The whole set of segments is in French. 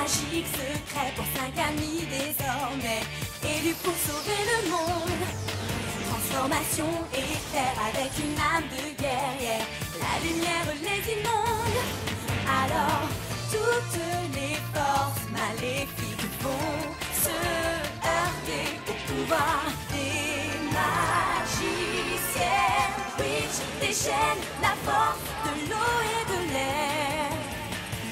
magique secret pour 5 amis désormais, élus pour sauver le monde. Transformation éclair avec une âme de guerrière, la lumière les inonde. Alors toutes les forces maléfiques vont se heurter au pouvoir des magiciens. Witch déchaîne la force de l'eau et de l'air.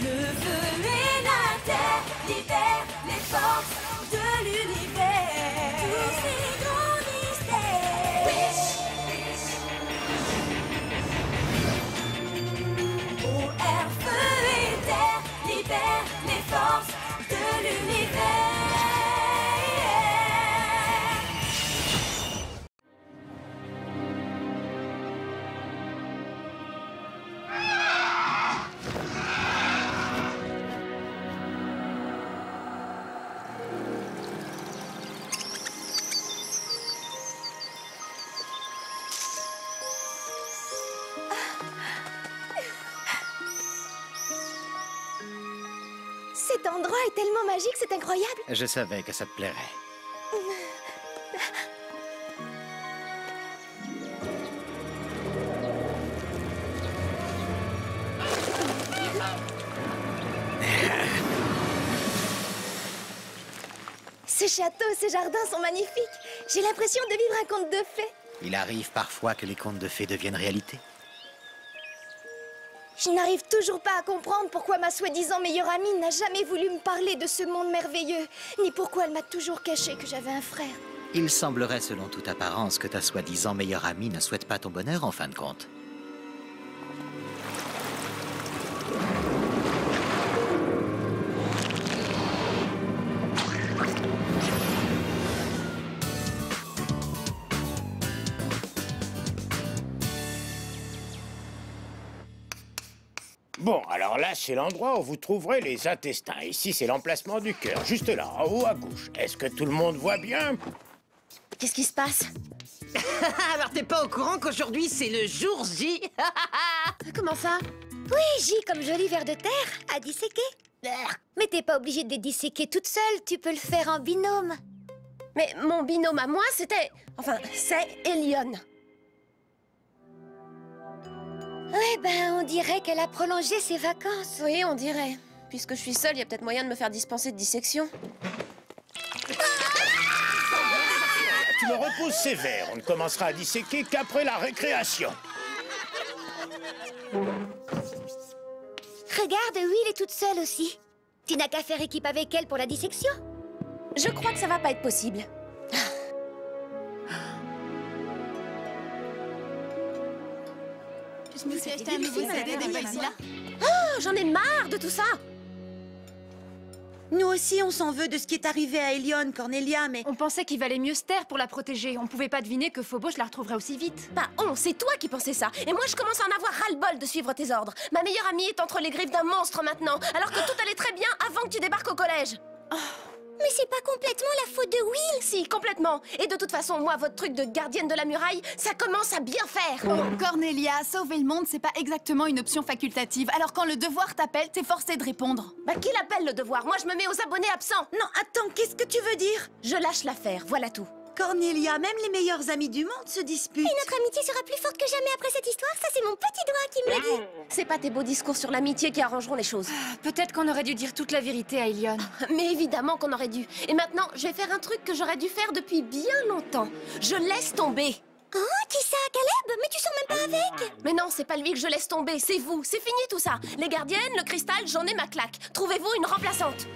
Le feu et la terre libèrent les forces de l'univers. Tous ces grands mystères. Eau, air, feu et terre libèrent les forces de l'univers. Cet endroit est tellement magique, c'est incroyable. Je savais que ça te plairait. Ce château, ces jardins sont magnifiques. J'ai l'impression de vivre un conte de fées. Il arrive parfois que les contes de fées deviennent réalité. Je n'arrive toujours pas à comprendre pourquoi ma soi-disant meilleure amie n'a jamais voulu me parler de ce monde merveilleux, ni pourquoi elle m'a toujours caché que j'avais un frère. Il semblerait, selon toute apparence, que ta soi-disant meilleure amie ne souhaite pas ton bonheur en fin de compte. Bon, alors là, c'est l'endroit où vous trouverez les intestins. Ici, c'est l'emplacement du cœur, juste là, en haut à gauche. Est-ce que tout le monde voit bien? Qu'est-ce qui se passe? Alors t'es pas au courant qu'aujourd'hui c'est le jour J? Comment ça? Oui, J comme joli ver de terre à disséquer. Mais t'es pas obligée de les disséquer toute seule, tu peux le faire en binôme. Mais mon binôme à moi, c'était... Enfin, c'est Elion. Ouais, ben, on dirait qu'elle a prolongé ses vacances. Oui, on dirait. Puisque je suis seule, il y a peut-être moyen de me faire dispenser de dissection. Tu me reposes sévère. On ne commencera à disséquer qu'après la récréation. Regarde, Will est toute seule aussi. Tu n'as qu'à faire équipe avec elle pour la dissection. Je crois que ça va pas être possible. Je me suis acheté un nouveau CD de Godzilla. Oh, j'en ai marre de tout ça. Nous aussi on s'en veut de ce qui est arrivé à Elion, Cornelia, mais... On pensait qu'il valait mieux se taire pour la protéger. On pouvait pas deviner que Phobos la retrouverait aussi vite. Bah c'est toi qui pensais ça. Et moi, je commence à en avoir ras-le-bol de suivre tes ordres. Ma meilleure amie est entre les griffes d'un monstre maintenant, alors que tout allait très bien avant que tu débarques au collège. Mais c'est pas complètement la faute de Will. Si, complètement. Et de toute façon, moi, votre truc de gardienne de la muraille, ça commence à bien faire. Oh, Cornelia, sauver le monde, c'est pas exactement une option facultative. Alors quand le devoir t'appelle, t'es forcée de répondre. Bah, qui l'appelle le devoir? Moi, je me mets aux abonnés absents. Non, attends, qu'est-ce que tu veux dire? Je lâche l'affaire, voilà tout. Cornelia, même les meilleurs amis du monde se disputent. Et notre amitié sera plus forte que jamais après cette histoire. Ça, c'est mon petit doigt qui me le dit. C'est pas tes beaux discours sur l'amitié qui arrangeront les choses. Peut-être qu'on aurait dû dire toute la vérité à Elion. Mais évidemment qu'on aurait dû. Et maintenant, je vais faire un truc que j'aurais dû faire depuis bien longtemps. Je laisse tomber. Oh, qui ça, Caleb? Mais tu sors même pas avec. Mais non, c'est pas lui que je laisse tomber, c'est vous. C'est fini tout ça. Les gardiennes, le cristal, j'en ai ma claque. Trouvez-vous une remplaçante.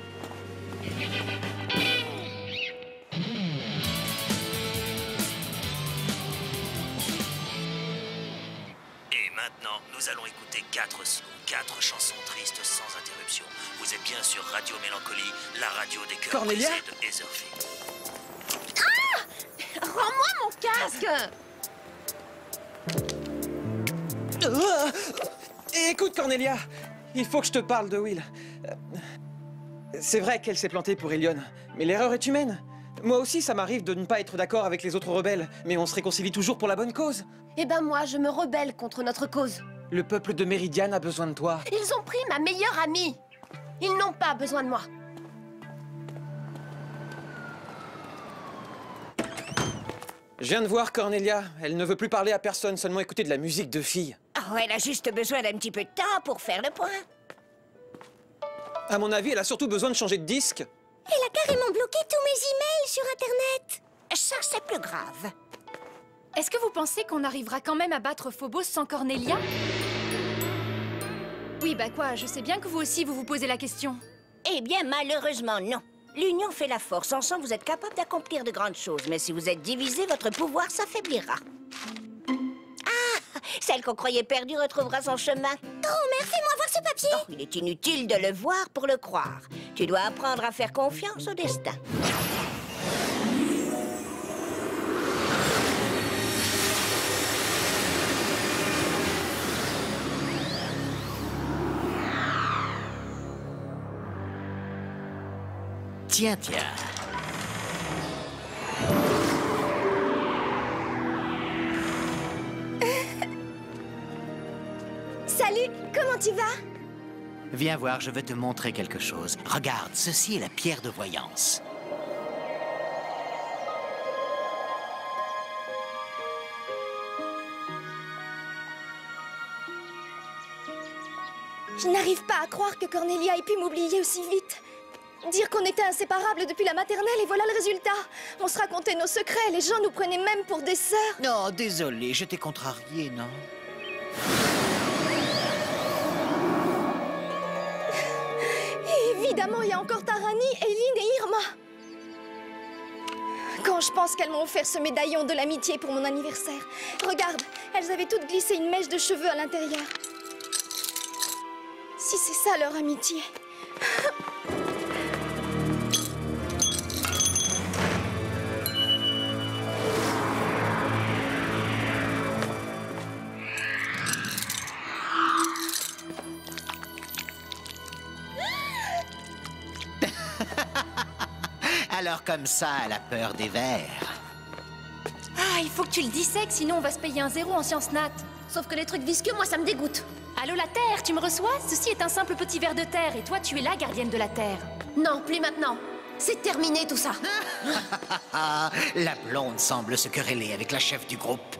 Et maintenant, nous allons écouter 4 slows, 4 chansons tristes sans interruption. Vous êtes bien sur Radio Mélancolie, la radio des cœurs Cornelia brisés de Etherfield. Rends-moi mon casque. Écoute, Cornelia, il faut que je te parle de Will. C'est vrai qu'elle s'est plantée pour Elion, mais l'erreur est humaine. Moi aussi, ça m'arrive de ne pas être d'accord avec les autres rebelles, mais on se réconcilie toujours pour la bonne cause. Eh ben moi, je me rebelle contre notre cause. Le peuple de Méridiane a besoin de toi. Ils ont pris ma meilleure amie. Ils n'ont pas besoin de moi. Je viens de voir Cornelia. Elle ne veut plus parler à personne, seulement écouter de la musique de filles. Oh, elle a juste besoin d'un petit peu de temps pour faire le point. À mon avis, elle a surtout besoin de changer de disque. Elle a carrément bloqué tous mes emails sur Internet. Ça, c'est plus grave. Est-ce que vous pensez qu'on arrivera quand même à battre Phobos sans Cornelia? Oui, bah quoi, je sais bien que vous aussi, vous vous posez la question. Eh bien, malheureusement, non. L'union fait la force. Ensemble, vous êtes capable d'accomplir de grandes choses. Mais si vous êtes divisés, votre pouvoir s'affaiblira. Ah! Celle qu'on croyait perdue retrouvera son chemin. Oh, fais-moi voir ce papier. Oh, il est inutile de le voir pour le croire. Tu dois apprendre à faire confiance au destin. Tiens, tiens. Salut, comment tu vas? Viens voir, je veux te montrer quelque chose. Regarde, ceci est la pierre de voyance. Je n'arrive pas à croire que Cornelia ait pu m'oublier aussi vite. Dire qu'on était inséparables depuis la maternelle et voilà le résultat. On se racontait nos secrets, les gens nous prenaient même pour des sœurs. Non, désolé, je t'ai contrarié, non? Et évidemment, il y a encore Tarani, Eileen et Irma. Quand je pense qu'elles m'ont offert ce médaillon de l'amitié pour mon anniversaire. Regarde, elles avaient toutes glissé une mèche de cheveux à l'intérieur. Si c'est ça leur amitié. Alors comme ça, elle a peur des vers. Ah, il faut que tu le dissèques, sinon on va se payer un 0 en sciences nat. Sauf que les trucs visqueux, moi, ça me dégoûte. Allô la Terre, tu me reçois? Ceci est un simple petit ver de terre et toi tu es la gardienne de la Terre. Non, plus maintenant. C'est terminé tout ça. La blonde semble se quereller avec la chef du groupe.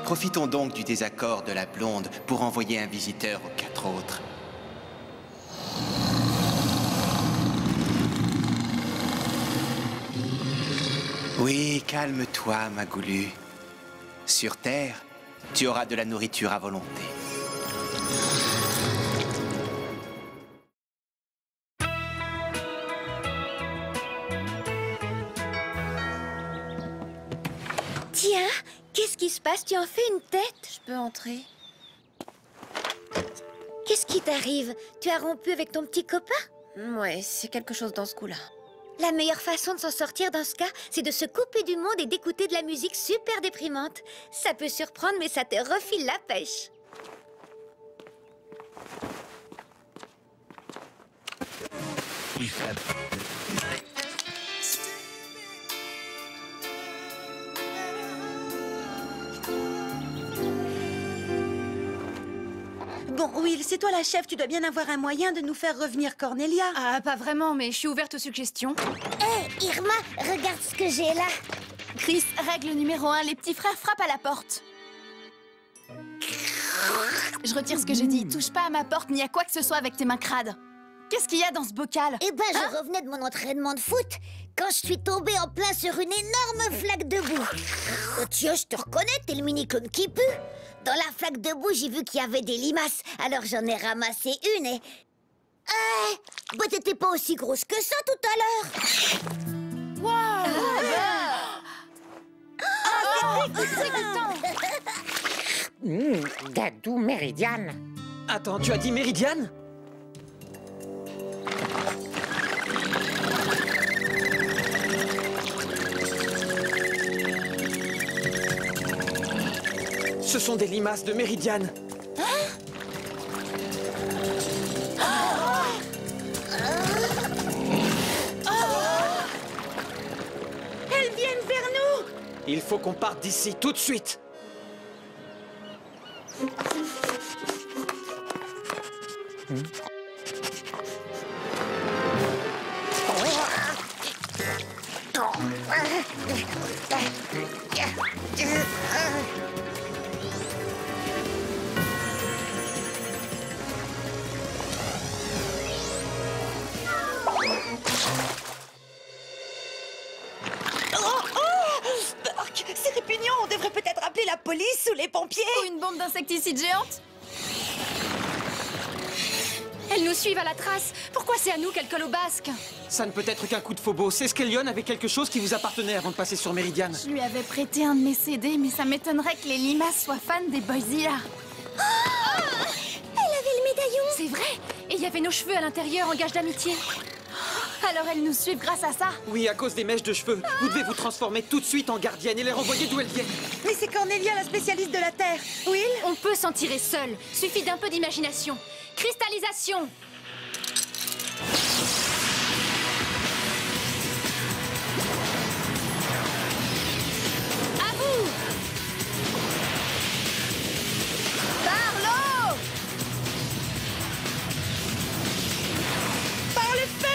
Profitons donc du désaccord de la blonde pour envoyer un visiteur aux 4 autres. Oui, calme-toi, ma goulue. Sur Terre, tu auras de la nourriture à volonté. Tiens, qu'est-ce qui se passe? Tu en fais une tête? Je peux entrer? Qu'est-ce qui t'arrive? Tu as rompu avec ton petit copain? Ouais, c'est quelque chose dans ce coup-là. La meilleure façon de s'en sortir dans ce cas, c'est de se couper du monde et d'écouter de la musique super déprimante. Ça peut surprendre, mais ça te refile la pêche. Bon, Will, c'est toi la chef, tu dois bien avoir un moyen de nous faire revenir Cornelia. Ah, pas vraiment, mais je suis ouverte aux suggestions. Hé, Irma, regarde ce que j'ai là. Chris, règle numéro 1, les petits frères frappent à la porte. Je retire ce que j'ai dit, touche pas à ma porte ni à quoi que ce soit avec tes mains crades. Qu'est-ce qu'il y a dans ce bocal? Eh ben, je revenais de mon entraînement de foot quand je suis tombée en plein sur une énorme flaque de boue. Oh, tiens, je te reconnais, t'es le mini-clone qui pue. Dans la flaque de boue, j'ai vu qu'il y avait des limaces, alors j'en ai ramassé une et... bah t'étais pas aussi grosse que ça tout à l'heure. Wow! Dadou Méridiane. Attends, tu as dit Méridiane? Ce sont des limaces de Méridiane. Elles viennent vers nous! Il faut qu'on parte d'ici tout de suite. C'est répugnant, on devrait peut-être appeler la police ou les pompiers. Ou une bombe d'insecticide géante. Elles nous suivent à la trace. Pourquoi c'est à nous qu'elles collent au basque? Ça ne peut être qu'un coup de phobos. Est-ce qu'Elion avait quelque chose qui vous appartenait avant de passer sur Meridian? Je lui avais prêté un de mes CD, mais ça m'étonnerait que les limaces soient fans des Boyzilla. Elle avait le médaillon. C'est vrai. Et il y avait nos cheveux à l'intérieur en gage d'amitié. Alors elles nous suivent grâce à ça? Oui, à cause des mèches de cheveux. Vous devez vous transformer tout de suite en gardienne et les renvoyer d'où elles viennent. Mais c'est Cornelia, la spécialiste de la Terre. Will? On peut s'en tirer seul. Suffit d'un peu d'imagination. Cristallisation. À vous. Par l'eau! Par le feu!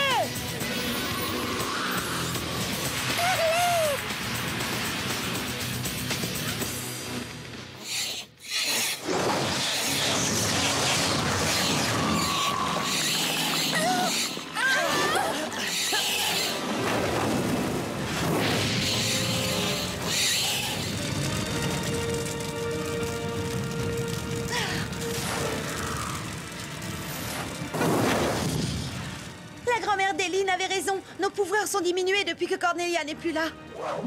La grand-mère d'Eline avait raison. Nos pouvoirs sont diminués depuis que Cornelia n'est plus là. Au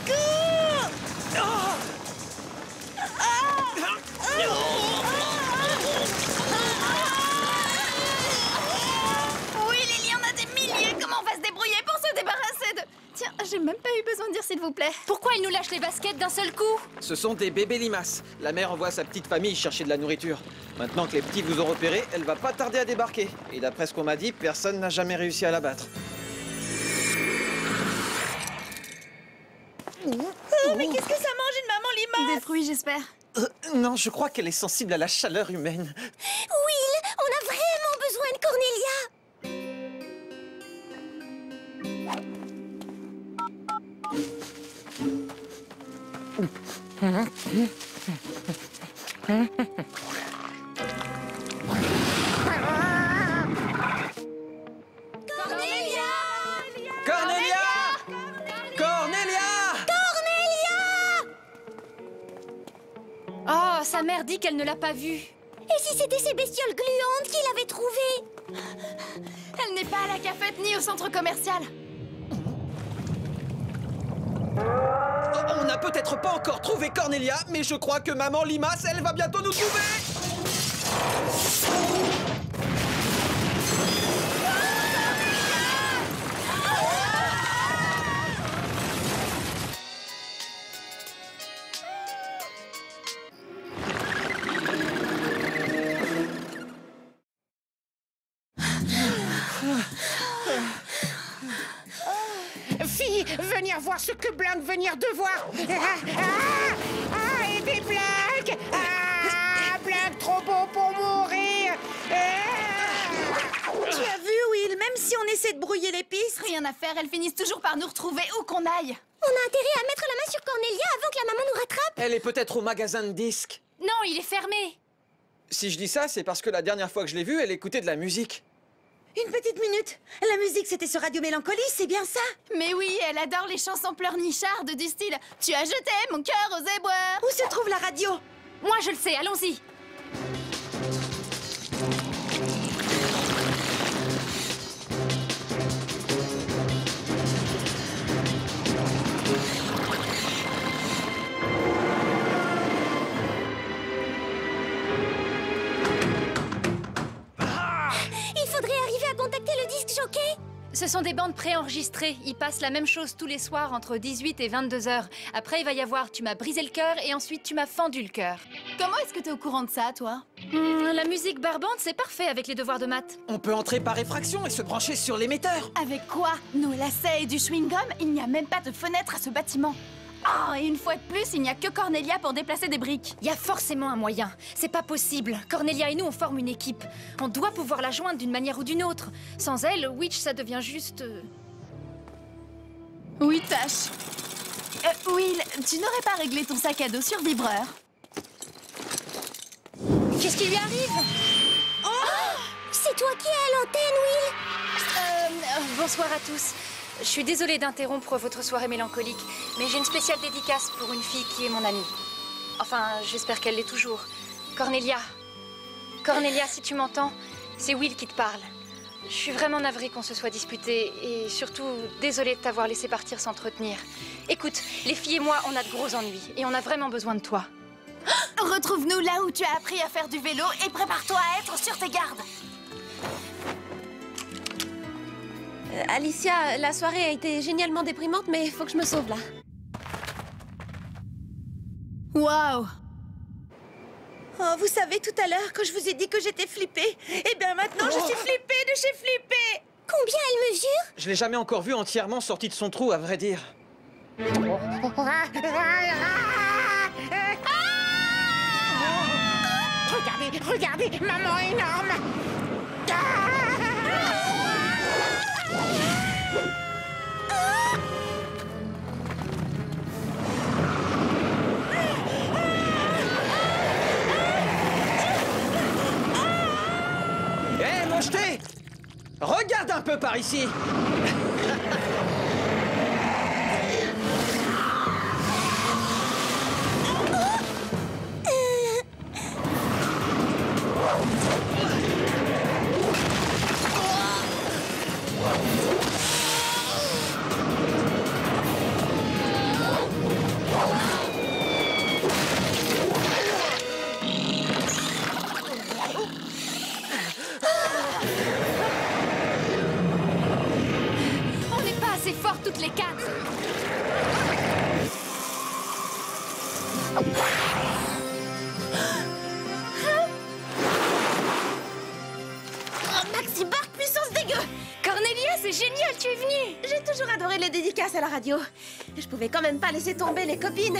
secours! Oui, il y en a des milliers. Comment on va se débrouiller pour se débarrasser de... Tiens, j'ai même pas eu besoin de dire s'il vous plaît. Pourquoi ils nous lâchent les baskets d'un seul coup? Ce sont des bébés limaces. La mère envoie sa petite famille chercher de la nourriture. Maintenant que les petits vous ont repéré, elle va pas tarder à débarquer. Et d'après ce qu'on m'a dit, personne n'a jamais réussi à la battre. Mais qu'est-ce que ça mange une maman limace? Des fruits, j'espère. Non, je crois qu'elle est sensible à la chaleur humaine. Will, on a vraiment besoin de Cornelia. Cornelia! Cornelia! Oh, sa mère dit qu'elle ne l'a pas vue. Et si c'était ces bestioles gluantes qu'il avait trouvées? Elle n'est pas à la cafette ni au centre commercial. On n'a peut-être pas encore trouvé Cornelia, mais je crois que maman limace, elle va bientôt nous trouver! Fille, venir voir ce que Blanc venir de voir. Et des blagues. Blanc trop beau pour mourir. Tu as vu, Will? Même si on essaie de brouiller les pistes, Rien à faire, elles finissent toujours par nous retrouver où qu'on aille. On a intérêt à mettre la main sur Cornelia avant que la maman nous rattrape. Elle est peut-être au magasin de disques. Non, il est fermé. Si je dis ça, c'est parce que la dernière fois que je l'ai vue, elle écoutait de la musique. une petite minute. La musique, c'était sur Radio Mélancolie, c'est bien ça? Mais oui, elle adore les chansons pleurnichardes du style « Tu as jeté mon cœur aux éboueurs ». Où se trouve la radio? Moi, je le sais, allons-y. Ce sont des bandes préenregistrées. Ils passent la même chose tous les soirs entre 18 et 22 heures. Après, il va y avoir « Tu m'as brisé le cœur » et ensuite « Tu m'as fendu le cœur ». Comment est-ce que t'es au courant de ça, toi? La musique barbante, c'est parfait avec les devoirs de maths. On peut entrer par effraction et se brancher sur l'émetteur. Avec quoi? Nos lacets et du chewing-gum? Il n'y a même pas de fenêtre à ce bâtiment. Oh, et une fois de plus, il n'y a que Cornelia pour déplacer des briques. Il y a forcément un moyen. C'est pas possible. Cornelia et nous, on forme une équipe. On doit pouvoir la joindre d'une manière ou d'une autre. Sans elle, Witch, ça devient juste... Oui, tâche. Will, tu n'aurais pas réglé ton sac à dos sur vibreur? Qu'est-ce qui lui arrive? Oh, c'est toi qui es à l'antenne, Will. Bonsoir à tous. Je suis désolée d'interrompre votre soirée mélancolique, mais j'ai une spéciale dédicace pour une fille qui est mon amie. Enfin, j'espère qu'elle l'est toujours. Cornelia. Cornelia, si tu m'entends, c'est Will qui te parle. Je suis vraiment navrée qu'on se soit disputé et surtout désolée de t'avoir laissé partir sans te retenir. Écoute, les filles et moi, on a de gros ennuis et on a vraiment besoin de toi. Retrouve-nous là où tu as appris à faire du vélo et prépare-toi à être sur tes gardes. Alicia, la soirée a été génialement déprimante, mais il faut que je me sauve là. Waouh! Oh, vous savez, tout à l'heure, quand je vous ai dit que j'étais flippée, eh bien maintenant, je suis flippée de chez flippée. Combien elle mesure? Je l'ai jamais encore vue entièrement sortie de son trou, à vrai dire. Regardez, regardez, maman énorme. Hé, mocheté! Regarde un peu par ici! On n'est pas assez forts toutes les quatre. Maxi Bark puissance dégueu! Cornelia, c'est génial, tu es venue. J'ai toujours adoré les dédicaces à la radio. Je pouvais quand même pas laisser tomber les copines.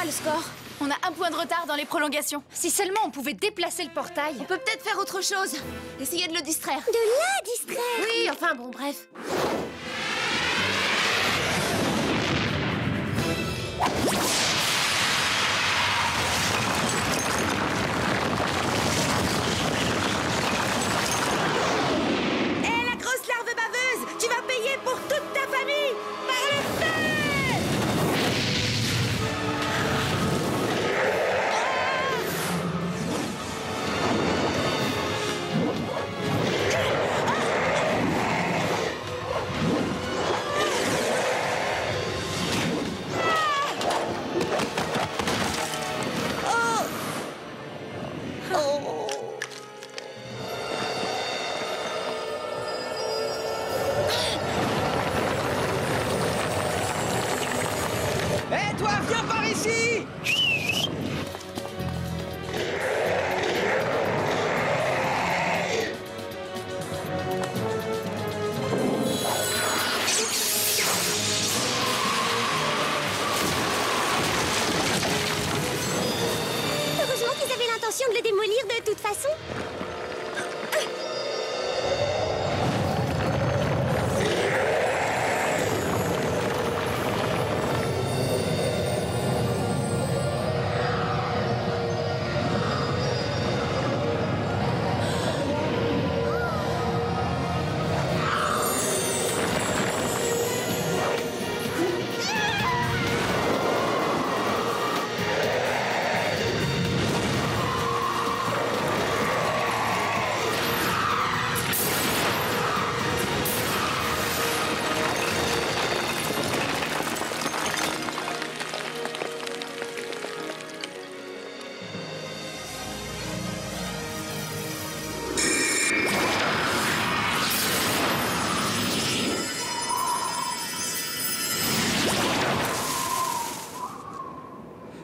Le score? On a un point de retard dans les prolongations. Si seulement on pouvait déplacer le portail. On peut peut-être faire autre chose. Essayer de le distraire. De la distraire? Oui, enfin bon, bref. Hé, la grosse larve baveuse, tu vas payer pour toute ta famille par le feu! Hé, toi, viens par ici! Heureusement qu'ils avaient l'intention de le démolir de toute façon.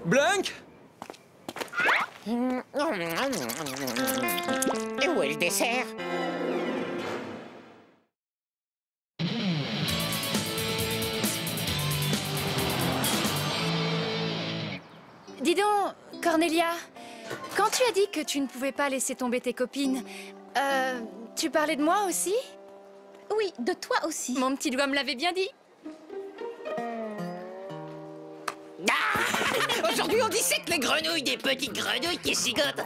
Blunk! Et où est le dessert? Dis donc, Cornelia, quand tu as dit que tu ne pouvais pas laisser tomber tes copines, tu parlais de moi aussi? Oui, de toi aussi. Mon petit doigt me l'avait bien dit. Aujourd'hui, on dissèque les grenouilles, des petites grenouilles qui gigotent.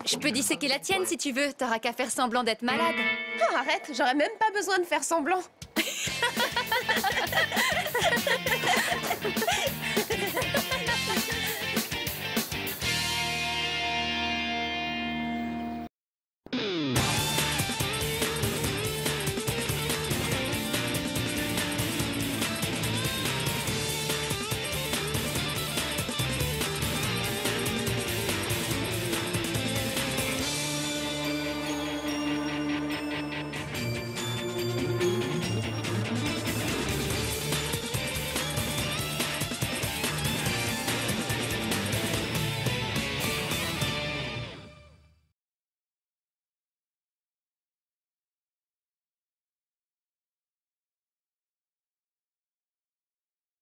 Je peux disséquer la tienne si tu veux, t'auras qu'à faire semblant d'être malade. Oh, arrête, j'aurais même pas besoin de faire semblant.